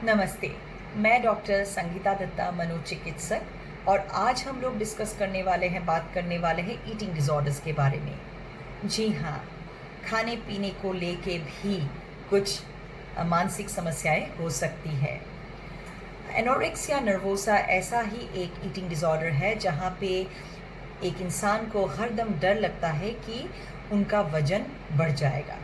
नमस्ते। मैं डॉक्टर संगीता दत्ता, मनोचिकित्सक, और आज हम लोग बात करने वाले हैं ईटिंग डिसऑर्डर्स के बारे में। जी हाँ, खाने-पीने को लेके भी कुछ मानसिक समस्याएँ हो सकती है। एनोरेक्सिया नर्वोसा ऐसा ही एक ईटिंग डिसऑर्डर है जहाँ पे एक इंसान को हरदम डर लगता है कि उनका वज़न बढ़ जाएगा।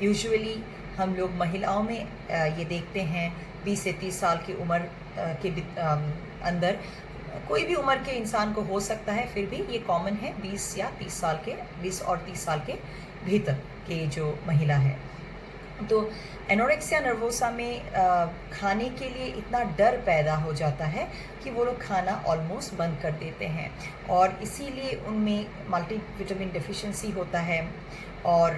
यूजुअली हम लोग महिलाओं में ये देखते हैं 20 से 30 साल की उम्र अंदर कोई भी उम्र के इंसान को हो सकता है, फिर भी ये कॉमन है 20 और 30 साल के भीतर के जो महिला है। तो एनोरेक्सिया नर्वोसा में खाने के लिए इतना डर पैदा हो जाता है कि वो लोग खाना ऑलमोस्ट बंद कर देते हैं, और इसीलिए उनमें मल्टीविटामिन डेफिशिएंसी होता है, और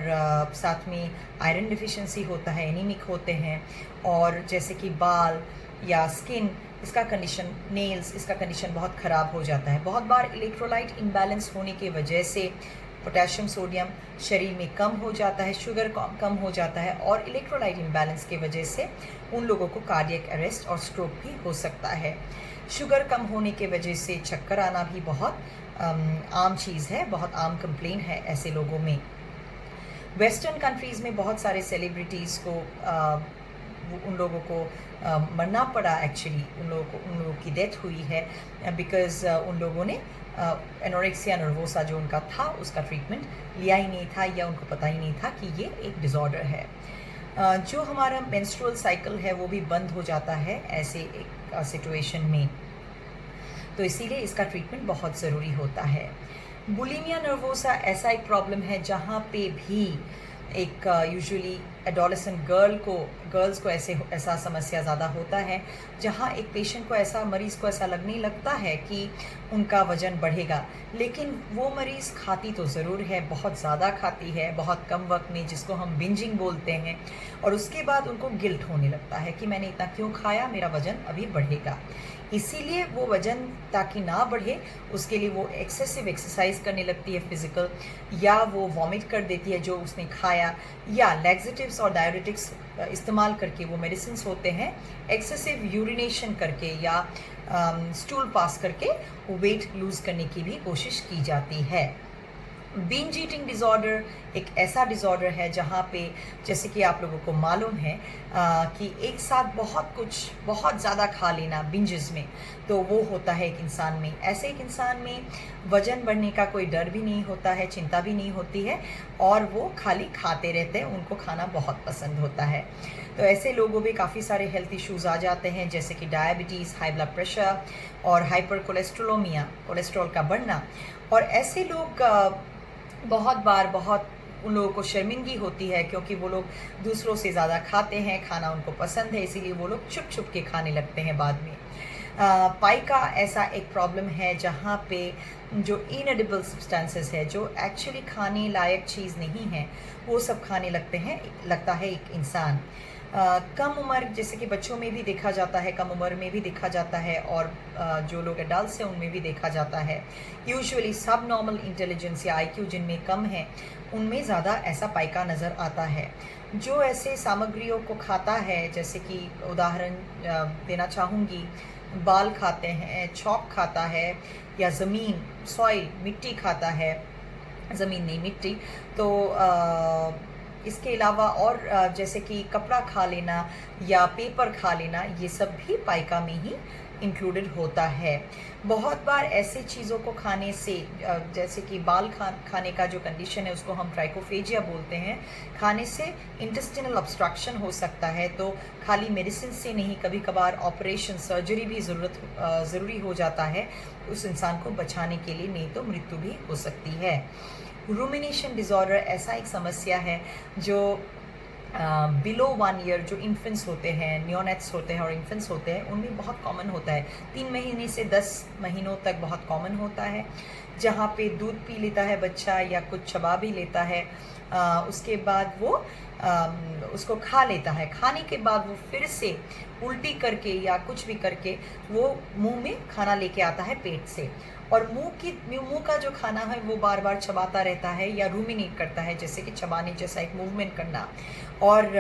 साथ में आयरन डेफिशिएंसी होता है, एनीमिक होते हैं, और जैसे कि बाल या स्किन इसका कंडीशन, नेल्स इसका कंडीशन बहुत ख़राब हो जाता है। बहुत बार इलेक्ट्रोलाइट इम्बैलेंस होने की वजह से पोटेशियम सोडियम शरीर में कम हो जाता है, शुगर कम हो जाता है, और इलेक्ट्रोलाइट इम्बैलेंस की वजह से उन लोगों को कार्डियक अरेस्ट और स्ट्रोक भी हो सकता है। शुगर कम होने के वजह से चक्कर आना भी बहुत आम चीज़ है, बहुत आम कंप्लेन है ऐसे लोगों में। वेस्टर्न कंट्रीज़ में बहुत सारे सेलिब्रिटीज़ को उन लोगों को मरना पड़ा, एक्चुअली उन लोगों की डेथ हुई है बिकॉज़ उन लोगों ने एनोरेक्सिया नर्वोसा जो उनका था उसका ट्रीटमेंट लिया ही नहीं था, या उनको पता ही नहीं था कि ये एक डिसऑर्डर है। जो हमारा मेंस्ट्रुअल साइकिल है वो भी बंद हो जाता है ऐसे एक सिचुएशन में, तो इसीलिए इसका ट्रीटमेंट बहुत ज़रूरी होता है। बुलिमिया नर्वोसा ऐसा एक प्रॉब्लम है जहाँ पे भी एक यूजुअली एडोलेसेंट गर्ल्स को ऐसा समस्या ज़्यादा होता है, जहाँ एक पेशेंट को मरीज़ को ऐसा लगने लगता है कि उनका वज़न बढ़ेगा, लेकिन वो मरीज़ खाती तो ज़रूर है, बहुत ज़्यादा खाती है बहुत कम वक्त में, जिसको हम बिंजिंग बोलते हैं, और उसके बाद उनको गिल्ट होने लगता है कि मैंने इतना क्यों खाया, मेरा वज़न अभी बढ़ेगा। इसीलिए वो वज़न ताकि ना बढ़े उसके लिए वो एक्सेसिव एक्सरसाइज करने लगती है फिज़िकल, या वो वॉमिट कर देती है जो उसने खाया, या लैक्सेटिव्स और डायरेटिक्स इस्तेमाल करके, वो मेडिसिन्स होते हैं, एक्सेसिव यूरिनेशन करके या स्टूल पास करके वेट लूज़ करने की भी कोशिश की जाती है। बिंज ईटिंग डिसऑर्डर एक ऐसा डिसऑर्डर है जहाँ पे, जैसे कि आप लोगों को मालूम है कि एक साथ बहुत ज़्यादा खा लेना बिंजेस में, तो वो होता है एक इंसान में। ऐसे एक इंसान में वज़न बढ़ने का कोई डर भी नहीं होता है, चिंता भी नहीं होती है, और वो खाली खाते रहते हैं, उनको खाना बहुत पसंद होता है। तो ऐसे लोगों में काफ़ी सारे हेल्थ इश्यूज़ आ जाते हैं, जैसे कि डायबिटीज़, हाई ब्लड प्रेशर और हाइपर कोलेस्ट्रोलोमिया, कोलेस्ट्रॉल का बढ़ना। और ऐसे लोग बहुत उन लोगों को शर्मिंदगी होती है, क्योंकि वो लोग दूसरों से ज़्यादा खाते हैं, खाना उनको पसंद है, इसीलिए वो लोग छुप के खाने लगते हैं बाद में। पाइका ऐसा एक प्रॉब्लम है जहाँ पे जो इनएडिबल सब्सटेंसेस है, जो एक्चुअली खाने लायक चीज़ नहीं है, वो सब खाने लगता है एक इंसान। कम उम्र, जैसे कि बच्चों में भी देखा जाता है, कम उम्र में भी देखा जाता है, और जो लोग एडल्ट्स हैं उनमें भी देखा जाता है। यूजुअली सब नॉर्मल इंटेलिजेंस या आईक्यू जिनमें कम है, उनमें ज़्यादा ऐसा पाइका नज़र आता है। जो ऐसे सामग्रियों को खाता है, जैसे कि उदाहरण देना चाहूँगी, बाल खाते हैं, चॉक खाता है, या ज़मीन, सॉइल, मिट्टी खाता है, ज़मीन नहीं मिट्टी, तो इसके अलावा और जैसे कि कपड़ा खा लेना या पेपर खा लेना, ये सब भी पाइका में ही इंक्लूडेड होता है। बहुत बार ऐसे चीज़ों को खाने से, जैसे कि बाल खाने का जो कंडीशन है उसको हम ट्राइकोफेजिया बोलते हैं, खाने से इंटेस्टिनल ऑब्स्ट्रक्शन हो सकता है, तो खाली मेडिसिन से नहीं, कभी कभार ऑपरेशन, सर्जरी भी ज़रूरी हो जाता है उस इंसान को बचाने के लिए, नहीं तो मृत्यु भी हो सकती है। रूमिनेशन डिसऑर्डर ऐसा एक समस्या है जो बिलो 1 ईयर जो इन्फेंट्स होते हैं, नियोनेट्स होते हैं और इन्फेंट्स होते हैं, उनमें बहुत कॉमन होता है। 3 महीने से 10 महीनों तक बहुत कॉमन होता है, जहाँ पे दूध पी लेता है बच्चा या कुछ चबा भी लेता है, उसके बाद वो उसको खा लेता है। खाने के बाद वो फिर से उल्टी करके या कुछ भी करके वो मुंह में खाना लेके आता है पेट से, और मुंह का जो खाना है वो बार बार चबाता रहता है या रूमिनेट करता है, जैसे कि चबाने जैसा एक मूवमेंट करना। और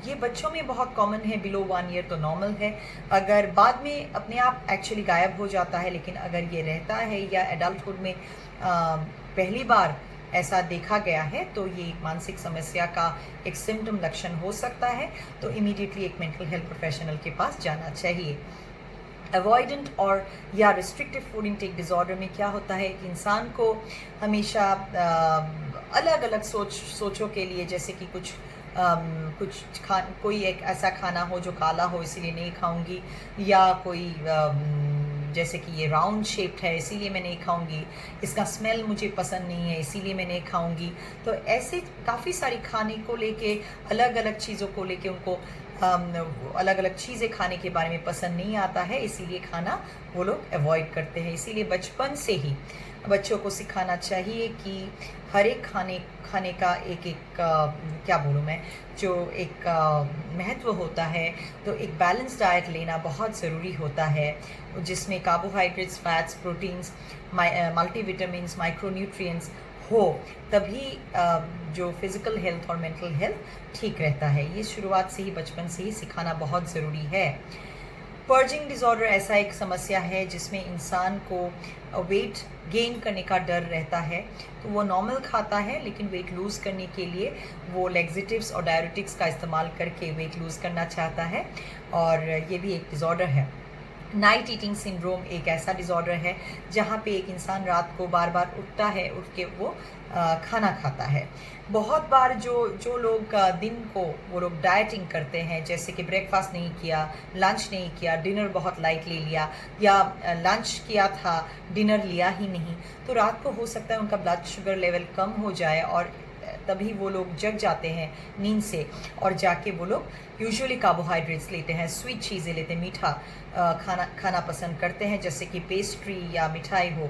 ये बच्चों में बहुत कॉमन है, बिलो 1 ईयर तो नॉर्मल है। अगर बाद में अपने आप एक्चुअली गायब हो जाता है, लेकिन अगर ये रहता है या एडल्टहुड में पहली बार ऐसा देखा गया है तो ये एक मानसिक समस्या का एक सिम्टम लक्षण हो सकता है। तो इमीडिएटली एक मेंटल हेल्थ प्रोफेशनल के पास जाना चाहिए। अवॉइडेंट और या रिस्ट्रिक्टिव फूड इंटेक डिसऑर्डर में क्या होता है कि इंसान को हमेशा अलग अलग सोचों के लिए, जैसे कि कोई एक ऐसा खाना हो जो काला हो इसीलिए नहीं खाऊंगी, या कोई जैसे कि ये राउंड शेप्ड है इसीलिए मैं नहीं खाऊंगी, इसका स्मेल मुझे पसंद नहीं है इसीलिए मैं नहीं खाऊंगी। तो ऐसे काफ़ी सारी खाने को लेके, अलग अलग चीज़ों को लेके उनको अलग अलग चीज़ें खाने के बारे में पसंद नहीं आता है, इसीलिए खाना वो लोग अवॉइड करते हैं। इसीलिए बचपन से ही बच्चों को सिखाना चाहिए कि हर एक खाने का क्या बोलूँ मैं, जो एक महत्व होता है। तो एक बैलेंस डाइट लेना बहुत ज़रूरी होता है, जिसमें carbohydrates, fats, proteins, multivitamins, micronutrients हो, तभी जो फिज़िकल हेल्थ और मेंटल हेल्थ ठीक रहता है। ये शुरुआत से ही, बचपन से ही सिखाना बहुत ज़रूरी है। पर्जिंग डिसऑर्डर ऐसा एक समस्या है जिसमें इंसान को वेट गेन करने का डर रहता है। तो वो नॉर्मल खाता है, लेकिन वेट लूज़ करने के लिए वो लेग्जेटिव्स और डायरेटिक्स का इस्तेमाल करके वेट लूज़ करना चाहता है, और ये भी एक डिसऑर्डर है। नाइट ईटिंग सिंड्रोम एक ऐसा डिसऑर्डर है जहाँ पे एक इंसान रात को बार बार उठता है, उठ के वो खाना खाता है। बहुत बार जो लोग दिन को वो लोग डाइटिंग करते हैं, जैसे कि ब्रेकफास्ट नहीं किया, लंच नहीं किया, डिनर बहुत लाइट ले लिया, या लंच किया था डिनर लिया ही नहीं, तो रात को हो सकता है उनका ब्लड शुगर लेवल कम हो जाए, और तभी वो लोग जग जाते हैं नींद से, और जाके वो लोग यूजुअली कार्बोहाइड्रेट्स लेते हैं, स्वीट चीज़ें लेते हैं, मीठा खाना पसंद करते हैं, जैसे कि पेस्ट्री या मिठाई हो।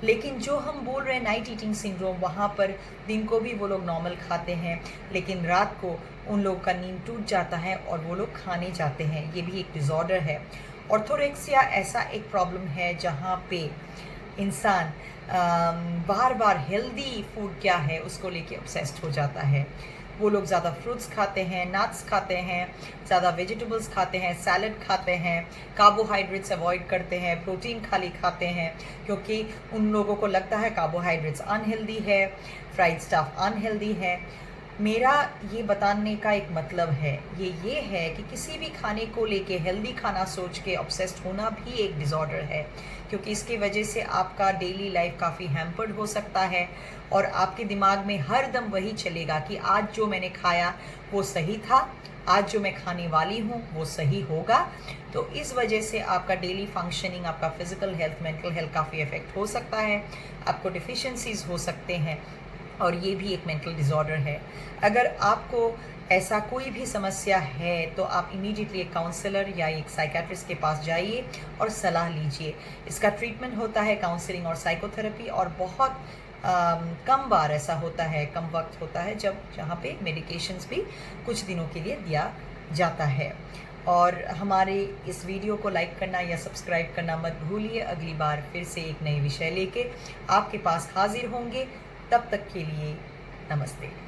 लेकिन जो हम बोल रहे हैं नाइट ईटिंग सिंड्रोम, वहाँ पर दिन को भी वो लोग नॉर्मल खाते हैं, लेकिन रात को उन लोगों का नींद टूट जाता है और वो लोग खाने जाते हैं। ये भी एक डिसऑर्डर है। ऑर्थोरेक्सिया ऐसा एक प्रॉब्लम है जहाँ पे इंसान बार बार हेल्दी फूड क्या है उसको लेके ऑब्सेस्ड हो जाता है। वो लोग ज़्यादा फ्रूट्स खाते हैं, नट्स खाते हैं, ज़्यादा वेजिटेबल्स खाते हैं, सैलड खाते हैं, कार्बोहाइड्रेट्स अवॉइड करते हैं, प्रोटीन खाली खाते हैं, क्योंकि उन लोगों को लगता है कार्बोहाइड्रेट्स अनहेल्दी है, फ्राइड स्टफ अनहेल्दी है। मेरा ये बताने का एक मतलब है, ये है कि किसी भी खाने को लेके हेल्दी खाना सोच के ऑब्सेस्ड होना भी एक डिसऑर्डर है, क्योंकि इसकी वजह से आपका डेली लाइफ काफ़ी हैम्पर्ड हो सकता है, और आपके दिमाग में हर दम वही चलेगा कि आज जो मैंने खाया वो सही था, आज जो मैं खाने वाली हूँ वो सही होगा। तो इस वजह से आपका डेली फंक्शनिंग, आपका फिज़िकल हेल्थ, मेंटल हेल्थ काफ़ी अफेक्ट हो सकता है, आपको डिफिशेंसीज हो सकते हैं, और ये भी एक मेंटल डिसऑर्डर है। अगर आपको ऐसा कोई भी समस्या है तो आप इमीडिएटली एक काउंसलर या एक साइकेट्रिस्ट के पास जाइए और सलाह लीजिए। इसका ट्रीटमेंट होता है काउंसलिंग और साइकोथेरेपी, और बहुत कम बार ऐसा होता है, कम वक्त होता है जहाँ पे मेडिकेशंस भी कुछ दिनों के लिए दिया जाता है। और हमारे इस वीडियो को लाइक करना या सब्सक्राइब करना मत भूलिए। अगली बार फिर से एक नई विषय लेके आपके पास हाजिर होंगे। तब तक के लिए नमस्ते।